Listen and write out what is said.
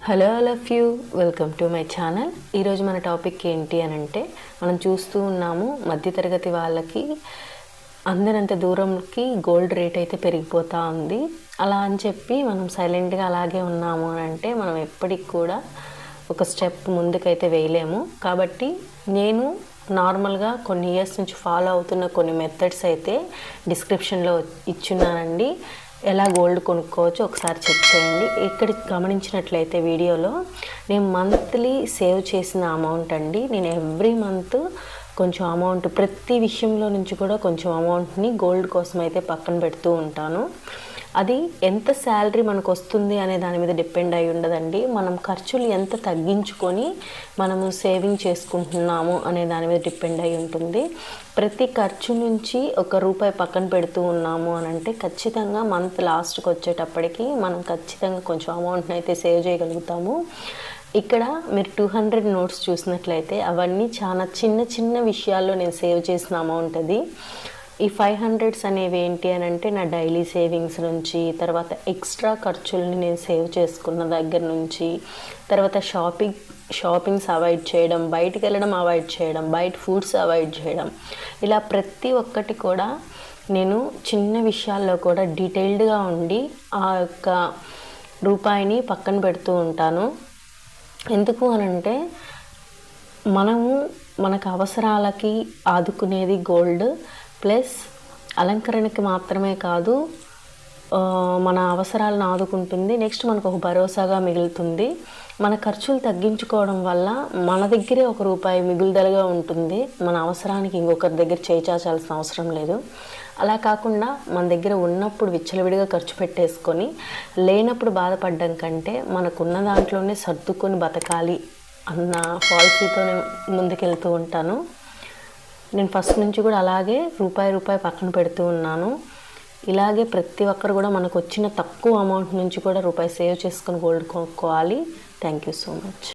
Hello all of you, welcome to my channel. ఈరోజు మన topic ఏంటి అని అంటే, మనం చూస్తూ ఉన్నాము మధ్యతరగతి వాళ్ళకి అందనంత దూరంకి గోల్డ్ రేట్ అయితే పెరిగిపోతూ ఉంది. అలా అని చెప్పి మనం సైలెంట్గా అలాగే ఉన్నాము అని అంటే మనం ఎప్పటికి కూడా ఒక స్టెప్ ముందుకైతే వేయలేము. కాబట్టి నేను నార్మల్గా కొన్ని ఇయర్స్ నుంచి ఫాలో అవుతున్న కొన్ని మెథడ్స్ అయితే డిస్క్రిప్షన్లో ఇచ్చున్నానండి. ఎలా గోల్డ్ కొనుక్కోవచ్చు ఒకసారి చెక్ చేయండి. ఇక్కడ గమనించినట్లయితే వీడియోలో నేను మంత్లీ సేవ్ చేసిన అమౌంట్ అండి. నేను ఎవ్రీ మంత్ కొంచెం అమౌంట్, ప్రతి విషయంలో నుంచి కూడా కొంచెం అమౌంట్ని గోల్డ్ కోసం అయితే పక్కన పెడుతూ ఉంటాను. అది ఎంత శాలరీ మనకు వస్తుంది అనే దాని మీద డిపెండ్ అయి ఉండదండి. మనం ఖర్చులు ఎంత తగ్గించుకొని మనము సేవింగ్ చేసుకుంటున్నాము అనే దాని మీద డిపెండ్ అయి ఉంటుంది. ప్రతి ఖర్చు నుంచి ₹1 పక్కన పెడుతూ ఉన్నాము అని అంటే ఖచ్చితంగా మంత్ లాస్ట్కి వచ్చేటప్పటికి మనం ఖచ్చితంగా కొంచెం అమౌంట్ని అయితే సేవ్ చేయగలుగుతాము. ఇక్కడ మీరు 200 నోట్స్ చూసినట్లయితే అవన్నీ చాలా చిన్న చిన్న విషయాల్లో నేను సేవ్ చేసిన అమౌంట్ అది. ఈ 500s అనేవి ఏంటి అని అంటే నా డైలీ సేవింగ్స్ నుంచి, తర్వాత ఎక్స్ట్రా ఖర్చుల్ని నేను సేవ్ చేసుకున్న దగ్గర నుంచి, తర్వాత షాపింగ్స్ అవాయిడ్ చేయడం, బయటికి వెళ్ళడం అవాయిడ్ చేయడం, బయట ఫుడ్స్ అవాయిడ్ చేయడం, ఇలా ప్రతి ఒక్కటి కూడా నేను చిన్న విషయాల్లో కూడా డీటెయిల్డ్గా ఉండి ఆ యొక్క రూపాయిని పక్కన పెడుతూ ఉంటాను. ఎందుకు అనంటే మనకు అవసరాలకి ఆదుకునేది గోల్డ్, ప్లస్ అలంకరణకి మాత్రమే కాదు, మన అవసరాలను ఆదుకుంటుంది. నెక్స్ట్ మనకు ఒక భరోసాగా మిగులుతుంది. మన ఖర్చులు తగ్గించుకోవడం వల్ల మన దగ్గరే ₹1 మిగులుదలగా ఉంటుంది. మన అవసరానికి ఇంకొకరి దగ్గర చేచాల్సిన అవసరం లేదు. అలా కాకుండా మన దగ్గర ఉన్నప్పుడు విచ్చలవిడిగా ఖర్చు పెట్టేసుకొని లేనప్పుడు బాధపడడం కంటే మనకున్న దాంట్లోనే సర్దుకొని బతకాలి అన్న పాలసీతో నేను ముందుకెళ్తూ ఉంటాను. నేను ఫస్ట్ నుంచి కూడా అలాగే రూపాయి పక్కన పెడుతూ ఉన్నాను. ఇలాగే ప్రతి ఒక్కరు కూడా మనకు వచ్చిన తక్కువ అమౌంట్ నుంచి కూడా ₹1 సేవ్ చేసుకొని గోల్డ్ కొనుక్కోవాలి. Thank you so much.